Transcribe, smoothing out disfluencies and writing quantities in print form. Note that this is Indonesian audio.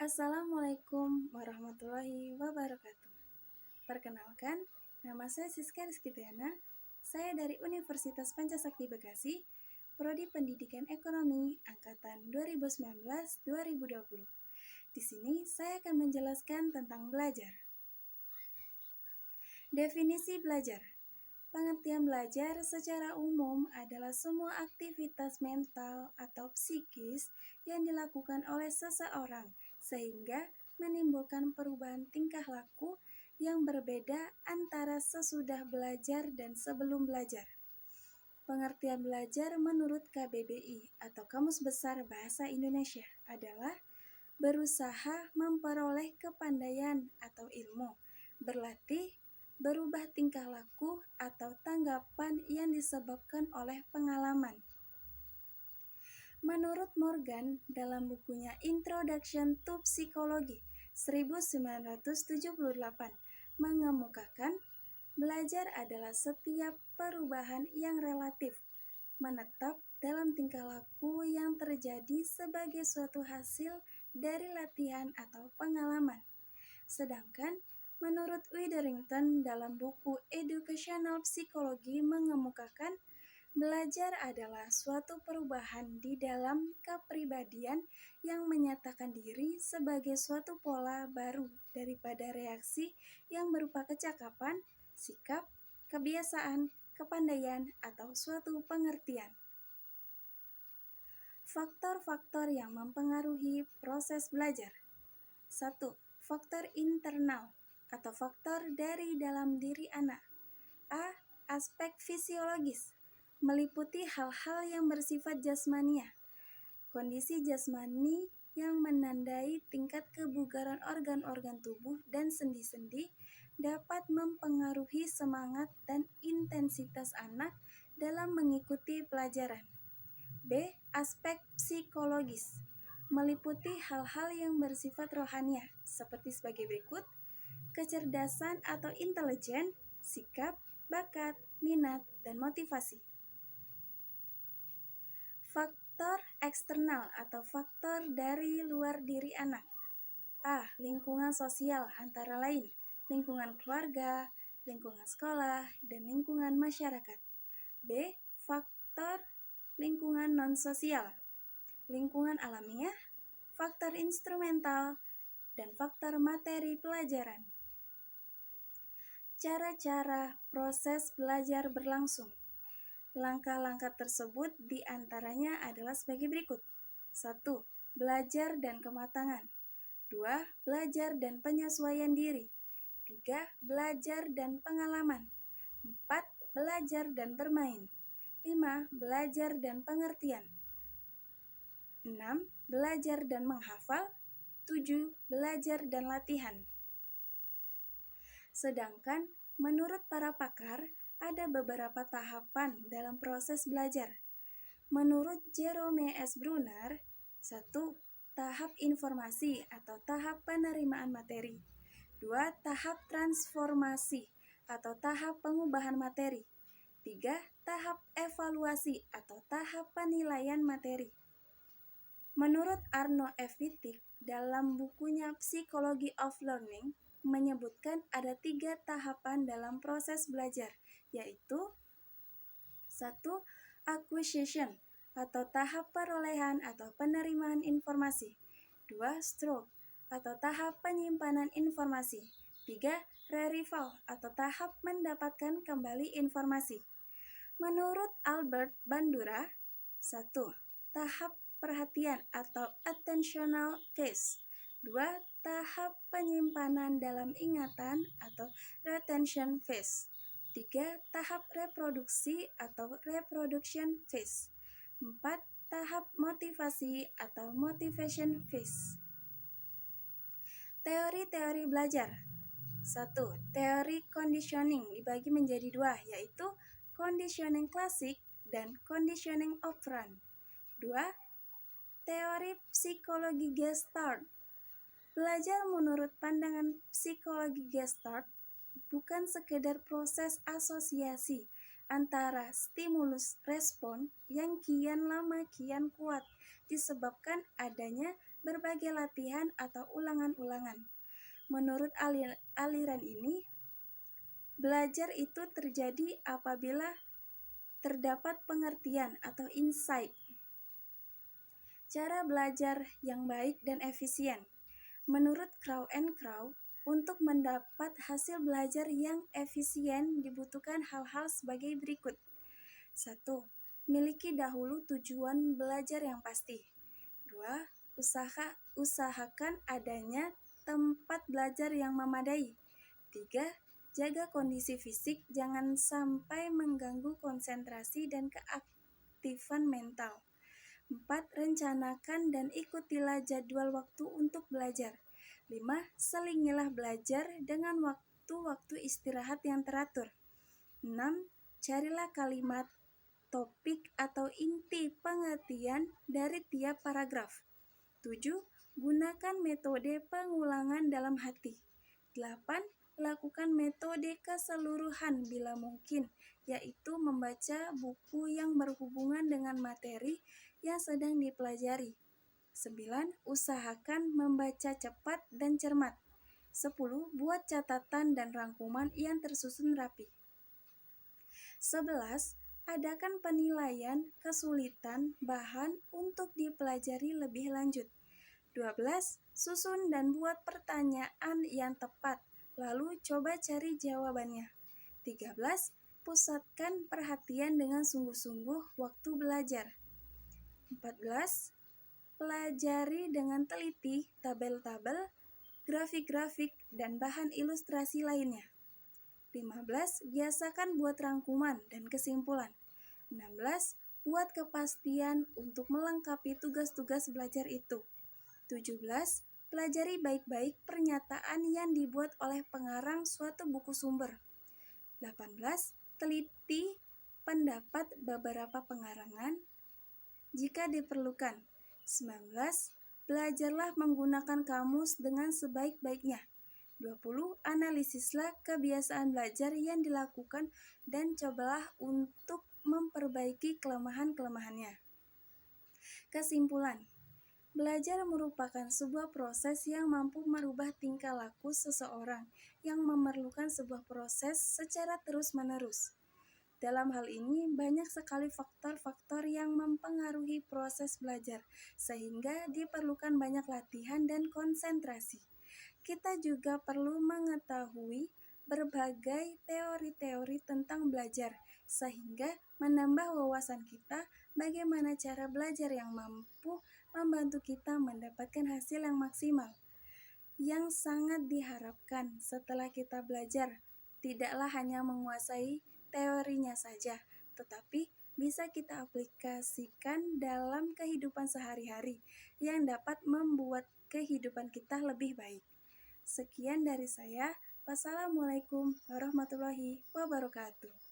Assalamualaikum warahmatullahi wabarakatuh. Perkenalkan, nama saya Siska Rizkytiana. Saya dari Universitas Pancasakti Bekasi, Prodi Pendidikan Ekonomi Angkatan 2019-2020. Di sini saya akan menjelaskan tentang belajar. Definisi belajar. Pengertian belajar secara umum adalah semua aktivitas mental atau psikis yang dilakukan oleh seseorang sehingga menimbulkan perubahan tingkah laku yang berbeda antara sesudah belajar dan sebelum belajar. Pengertian belajar menurut KBBI atau Kamus Besar Bahasa Indonesia adalah berusaha memperoleh kepandaian atau ilmu, berlatih, berubah tingkah laku atau tanggapan yang disebabkan oleh pengalaman. Menurut Morgan dalam bukunya Introduction to Psychology 1978 mengemukakan belajar adalah setiap perubahan yang relatif menetap dalam tingkah laku yang terjadi sebagai suatu hasil dari latihan atau pengalaman. Sedangkan menurut Witherington dalam buku Educational Psychology mengemukakan belajar adalah suatu perubahan di dalam kepribadian yang menyatakan diri sebagai suatu pola baru daripada reaksi yang berupa kecakapan, sikap, kebiasaan, kepandaian, atau suatu pengertian. Faktor-faktor yang mempengaruhi proses belajar. 1. Faktor internal atau faktor dari dalam diri anak. A. Aspek fisiologis, meliputi hal-hal yang bersifat jasmania. Kondisi jasmani yang menandai tingkat kebugaran organ-organ tubuh dan sendi-sendi dapat mempengaruhi semangat dan intensitas anak dalam mengikuti pelajaran. B. Aspek psikologis, meliputi hal-hal yang bersifat rohania, seperti sebagai berikut: kecerdasan atau intelijen, sikap, bakat, minat, dan motivasi. Faktor eksternal atau faktor dari luar diri anak. A. Lingkungan sosial antara lain lingkungan keluarga, lingkungan sekolah, dan lingkungan masyarakat. B. Faktor lingkungan non-sosial, lingkungan alamiah, faktor instrumental, dan faktor materi pelajaran. Cara-cara proses belajar berlangsung. Langkah-langkah tersebut diantaranya adalah sebagai berikut. 1. Belajar dan kematangan. 2. Belajar dan penyesuaian diri. 3. Belajar dan pengalaman. 4. Belajar dan bermain. 5. Belajar dan pengertian. 6. Belajar dan menghafal. 7. Belajar dan latihan. Sedangkan menurut para pakar, ada beberapa tahapan dalam proses belajar. Menurut Jerome S. Brunner, 1. Tahap informasi atau tahap penerimaan materi. 2. Tahap transformasi atau tahap pengubahan materi. 3. Tahap evaluasi atau tahap penilaian materi. Menurut Arno F. Wittig dalam bukunya Psychology of Learning menyebutkan ada 3 tahapan dalam proses belajar, yaitu 1. Acquisition atau tahap perolehan atau penerimaan informasi. 2. Store atau tahap penyimpanan informasi. 3. Retrieval atau tahap mendapatkan kembali informasi. Menurut Albert Bandura, 1. Tahap perhatian atau attentional phase. 2. Tahap penyimpanan dalam ingatan atau retention phase. 3. Tahap reproduksi atau reproduction phase. 4. Tahap motivasi atau motivation phase. Teori-teori belajar. 1. Teori conditioning dibagi menjadi 2, yaitu conditioning klasik dan conditioning operant. 2. Teori psikologi Gestalt. Belajar menurut pandangan psikologi Gestalt bukan sekedar proses asosiasi antara stimulus respon yang kian lama kian kuat disebabkan adanya berbagai latihan atau ulangan-ulangan. Menurut aliran ini, belajar itu terjadi apabila terdapat pengertian atau insight. Cara belajar yang baik dan efisien. Menurut Crow and Crow, untuk mendapat hasil belajar yang efisien dibutuhkan hal-hal sebagai berikut. 1. Miliki dahulu tujuan belajar yang pasti. 2. Usahakan adanya tempat belajar yang memadai. 3. Jaga kondisi fisik, jangan sampai mengganggu konsentrasi dan keaktifan mental. 4. Rencanakan dan ikutilah jadwal waktu untuk belajar. 5. Selingilah belajar dengan waktu-waktu istirahat yang teratur. 6. Carilah kalimat, topik, atau inti pengertian dari tiap paragraf. 7. Gunakan metode pengulangan dalam hati. 8. Lakukan metode keseluruhan bila mungkin, yaitu membaca buku yang berhubungan dengan materi yang sedang dipelajari. 9. Usahakan membaca cepat dan cermat. 10. Buat catatan dan rangkuman yang tersusun rapi. 11. Adakan penilaian kesulitan bahan untuk dipelajari lebih lanjut. 12. Susun dan buat pertanyaan yang tepat, lalu coba cari jawabannya. 13. Pusatkan perhatian dengan sungguh-sungguh waktu belajar. 14. Pelajari dengan teliti tabel-tabel, grafik-grafik, dan bahan ilustrasi lainnya. 15. Biasakan buat rangkuman dan kesimpulan. 16. Buat kepastian untuk melengkapi tugas-tugas belajar itu. 17. Pelajari baik-baik pernyataan yang dibuat oleh pengarang suatu buku sumber. 18. Teliti pendapat beberapa pengarangan jika diperlukan. 19. Belajarlah menggunakan kamus dengan sebaik-baiknya. 20. Analisislah kebiasaan belajar yang dilakukan dan cobalah untuk memperbaiki kelemahan-kelemahannya. Kesimpulan, belajar merupakan sebuah proses yang mampu merubah tingkah laku seseorang yang memerlukan sebuah proses secara terus-menerus. Dalam hal ini, banyak sekali faktor-faktor yang mempengaruhi proses belajar, sehingga diperlukan banyak latihan dan konsentrasi. Kita juga perlu mengetahui berbagai teori-teori tentang belajar, sehingga menambah wawasan kita bagaimana cara belajar yang mampu membantu kita mendapatkan hasil yang maksimal. Yang sangat diharapkan setelah kita belajar, tidaklah hanya menguasai teorinya saja, tetapi bisa kita aplikasikan dalam kehidupan sehari-hari yang dapat membuat kehidupan kita lebih baik. Sekian dari saya. Wassalamualaikum warahmatullahi wabarakatuh.